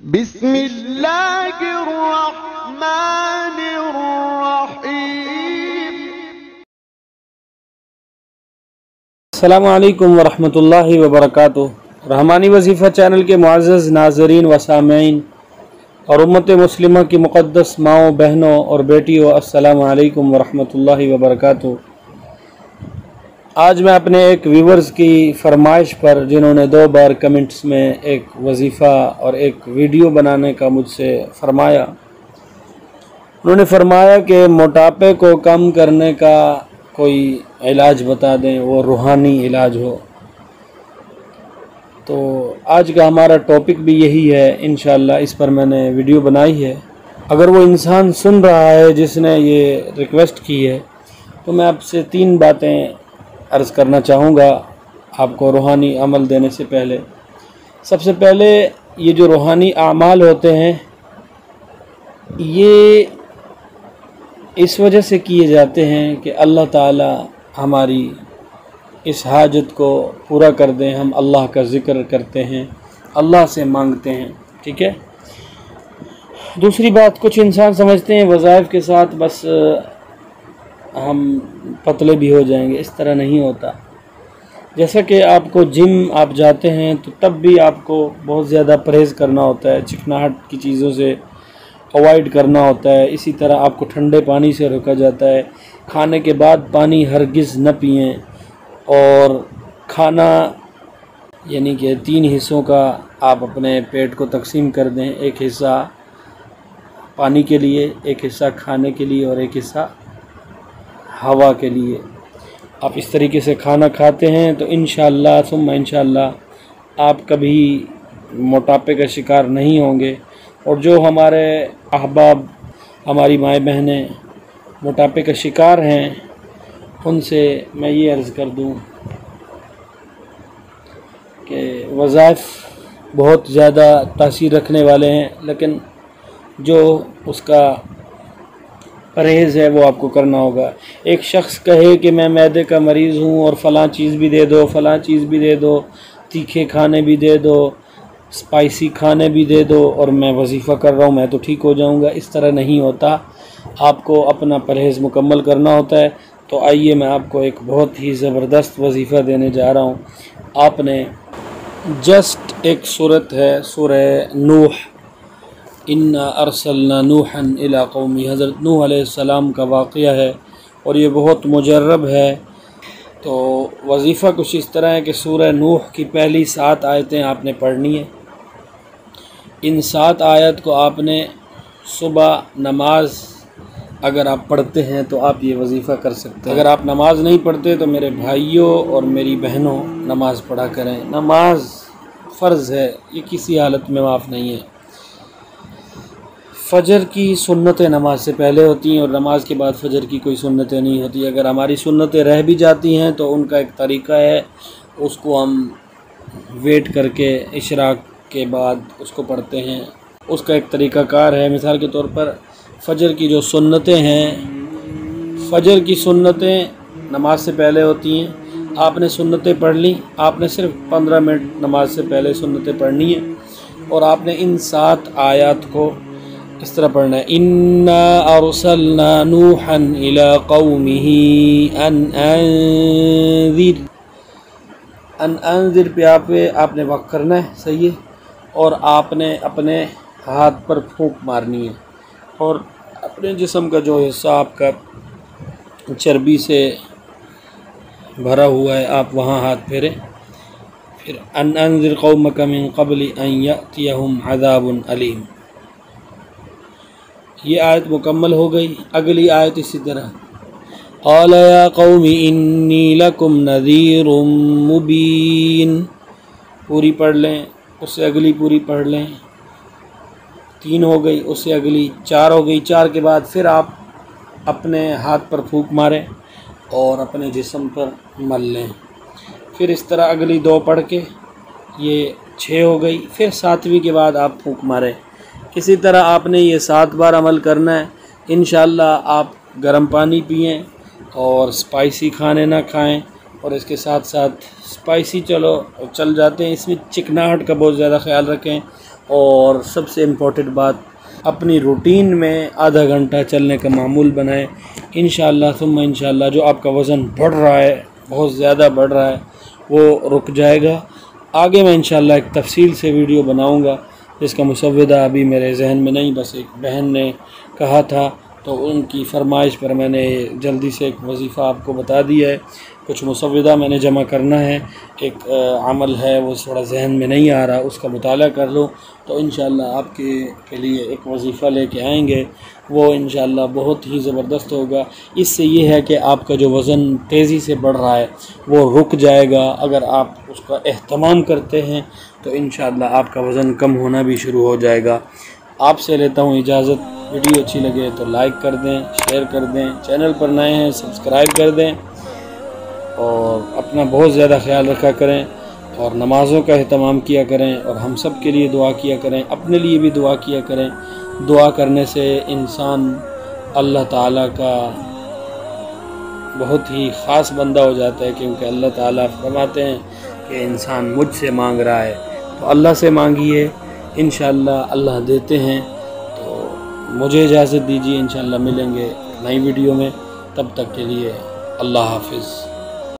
بسم اللہ الرحمن الرحیم۔ السلام علیکم ورحمۃ اللہ وبرکاتہ۔ رحمانی وظیفہ چینل کے معزز ناظرین و سامعین اور امت مسلمہ کی مقدس ماؤں، بہنوں اور بیٹیوں، السلام علیکم ورحمۃ اللہ وبرکاتہ۔ آج میں اپنے ایک ویورز کی فرمائش پر، جنہوں نے 2 بار کمنٹس میں ایک وظیفہ اور ایک ویڈیو بنانے کا مجھ سے فرمایا، انہوں نے فرمایا کہ موٹاپے کو کم کرنے کا کوئی علاج بتا دیں، وہ روحانی علاج ہو۔ تو آج کا ہمارا ٹاپک بھی یہی ہے، انشاءاللہ اس پر میں نے ویڈیو بنائی ہے۔ اگر وہ انسان سن رہا ہے جس نے یہ ریکویسٹ کی ہے، تو میں آپ سے 3 باتیں عرض کرنا چاہوں گا آپ کو روحانی عمل دینے سے پہلے۔ سب سے پہلے، یہ جو روحانی اعمال ہوتے ہیں، یہ اس وجہ سے کیے جاتے ہیں کہ اللہ تعالی ہماری اس حاجت کو پورا کر دیں۔ ہم اللہ کا ذکر کرتے ہیں، اللہ سے مانگتے ہیں، ٹھیک ہے۔ دوسری بات، کچھ انسان سمجھتے ہیں وظائف کے ساتھ بس ہم پتلے بھی ہو جائیں گے، اس طرح نہیں ہوتا۔ جیسا کہ آپ کو جم آپ جاتے ہیں تو تب بھی آپ کو بہت زیادہ پرہیز کرنا ہوتا ہے، چکناہٹ کی چیزوں سے اوائڈ کرنا ہوتا ہے۔ اسی طرح آپ کو ٹھنڈے پانی سے روکا جاتا ہے، کھانے کے بعد پانی ہرگز نہ پئیں، اور کھانا یعنی کہ 3 حصوں کا آپ اپنے پیٹ کو تقسیم کر دیں، ایک حصہ پانی کے لیے، ایک حصہ کھانے کے لیے اور ایک حصہ ہوا کے لیے۔ آپ اس طریقے سے کھانا کھاتے ہیں تو انشاءاللہ ثم انشاءاللہ آپ کبھی موٹاپے کا شکار نہیں ہوں گے۔ اور جو ہمارے احباب، ہماری مائیں بہنیں موٹاپے کا شکار ہیں، ان سے میں یہ عرض کر دوں کہ وظائف بہت زیادہ تاثیر رکھنے والے ہیں، لیکن جو اس کا پرہیز ہے وہ آپ کو کرنا ہوگا۔ ایک شخص کہے کہ میں معدے کا مریض ہوں اور فلاں چیز بھی دے دو، فلاں چیز بھی دے دو، تیکھے کھانے بھی دے دو، اسپائسی کھانے بھی دے دو، اور میں وظیفہ کر رہا ہوں، میں تو ٹھیک ہو جاؤں گا، اس طرح نہیں ہوتا۔ آپ کو اپنا پرہیز مکمل کرنا ہوتا ہے۔ تو آئیے میں آپ کو ایک بہت ہی زبردست وظیفہ دینے جا رہا ہوں۔ آپ نے جسٹ ایک صورت ہے، سورہ نوح، اِنَّا أَرْسَلْنَا نُوحًا إِلَىٰ قَوْمِهِ، حضرت نوح علیہ السلام کا واقعہ ہے اور یہ بہت مجرب ہے۔ تو وظیفہ کچھ اس طرح ہے کہ سورہ نوح کی پہلی 7 آیتیں آپ نے پڑھنی ہیں۔ ان 7 آیت کو آپ نے صبح نماز اگر آپ پڑھتے ہیں تو آپ یہ وظیفہ کر سکتے ہیں۔ اگر آپ نماز نہیں پڑھتے تو میرے بھائیوں اور میری بہنوں نماز پڑھا کریں۔ نماز فرض ہے، یہ کسی حالت میں معاف نہیں ہے۔ فجر کی سنتیں نماز سے پہلے ہوتی ہیں اور نماز کے بعد فجر کی کوئی سنتیں نہیں ہوتی۔ اگر ہماری سنتیں رہ بھی جاتی ہیں تو ان کا ایک طریقہ ہے، اس کو ہم ویٹ کر کے اشراق کے بعد اس کو پڑھتے ہیں، اس کا ایک طریقہ کار ہے۔ مثال کے طور پر فجر کی جو سنتیں ہیں، فجر کی سنتیں نماز سے پہلے ہوتی ہیں۔ آپ نے سنتیں پڑھ لیں، آپ نے صرف 15 منٹ نماز سے پہلے سنتیں پڑھنی ہیں، اور آپ نے ان 7 آیات کو اس طرح پڑھنا ہے۔ اِنَّا أَرْسَلْنَا نُوحًا إِلَىٰ قَوْمِهِ أَنْ أَنذِرْ پہ آپ نے وقف کرنا ہے، صحیح ہے، اور آپ نے اپنے ہاتھ پر پھونک مارنی ہے، اور اپنے جسم کا جو حصہ آپ کا چربی سے بھرا ہوا ہے آپ وہاں ہاتھ پھیریں۔ پھر أَنْ أَنذِرْ قَوْمَكَ مِنْ قَبْلِ أَنْ يَأْتِيَهُمْ عَذَابٌ أَلِيمٌ۔ یہ آیت مکمل ہو گئی۔ اگلی آیت اسی طرح، قَالَ يَا قَوْمِ إِنِّي لَكُمْ نَذِيرٌ مُبِينٌ، پوری پڑھ لیں، اس سے اگلی پوری پڑھ لیں، 3 ہو گئی، اس سے اگلی 4 ہو گئی۔ 4 کے بعد پھر آپ اپنے ہاتھ پر پھونک ماریں اور اپنے جسم پر مل لیں۔ پھر اس طرح اگلی 2 پڑھ کے یہ 6 ہو گئی، پھر 7ویں کے بعد آپ پھونک ماریں۔ اسی طرح آپ نے یہ 7 بار عمل کرنا ہے۔ انشاءاللہ آپ گرم پانی پئیں اور اسپائسی کھانے نہ کھائیں، اور اس کے ساتھ ساتھ اسپائسی چل جاتے ہیں، اس میں چکناہٹ کا بہت زیادہ خیال رکھیں، اور سب سے امپورٹنٹ بات، اپنی روٹین میں آدھا گھنٹہ چلنے کا معمول بنائیں۔ انشاءاللہ ثم انشاءاللہ جو آپ کا وزن بڑھ رہا ہے، بہت زیادہ بڑھ رہا ہے، وہ رک جائے گا۔ آگے میں انشاءاللہ ایک تفصیل سے ویڈیو بناؤں گا، جس کا مسودہ ابھی میرے ذہن میں نہیں، بس ایک بہن نے کہا تھا تو ان کی فرمائش پر میں نے جلدی سے ایک وظیفہ آپ کو بتا دیا ہے۔ کچھ مسودہ میں نے جمع کرنا ہے، ایک عمل ہے وہ تھوڑا ذہن میں نہیں آ رہا، اس کا مطالعہ کر لو تو انشاءاللہ آپ کے لیے ایک وظیفہ لے کے آئیں گے، وہ انشاءاللہ بہت ہی زبردست ہوگا۔ اس سے یہ ہے کہ آپ کا جو وزن تیزی سے بڑھ رہا ہے وہ رک جائے گا۔ اگر آپ اس کا اہتمام کرتے ہیں تو انشاءاللہ آپ کا وزن کم ہونا بھی شروع ہو جائے گا۔ آپ سے لیتا ہوں اجازت۔ ویڈیو اچھی لگے تو لائک کر دیں، شیئر کر دیں، چینل پر نئے ہیں سبسکرائب کر دیں، اور اپنا بہت زیادہ خیال رکھا کریں، اور نمازوں کا اہتمام کیا کریں، اور ہم سب کے لیے دعا کیا کریں، اپنے لیے بھی دعا کیا کریں۔ دعا کرنے سے انسان اللہ تعالیٰ کا بہت ہی خاص بندہ ہو جاتا ہے، کیونکہ اللہ تعالیٰ فرماتے ہیں کہ انسان مجھ سے مانگ رہا ہے تو اللہ سے مانگیے، انشاءاللہ اللہ دیتے ہیں۔ تو مجھے اجازت دیجیے، انشاءاللہ ملیں گے نئی ویڈیو میں، تب تک کے لیے اللہ حافظ۔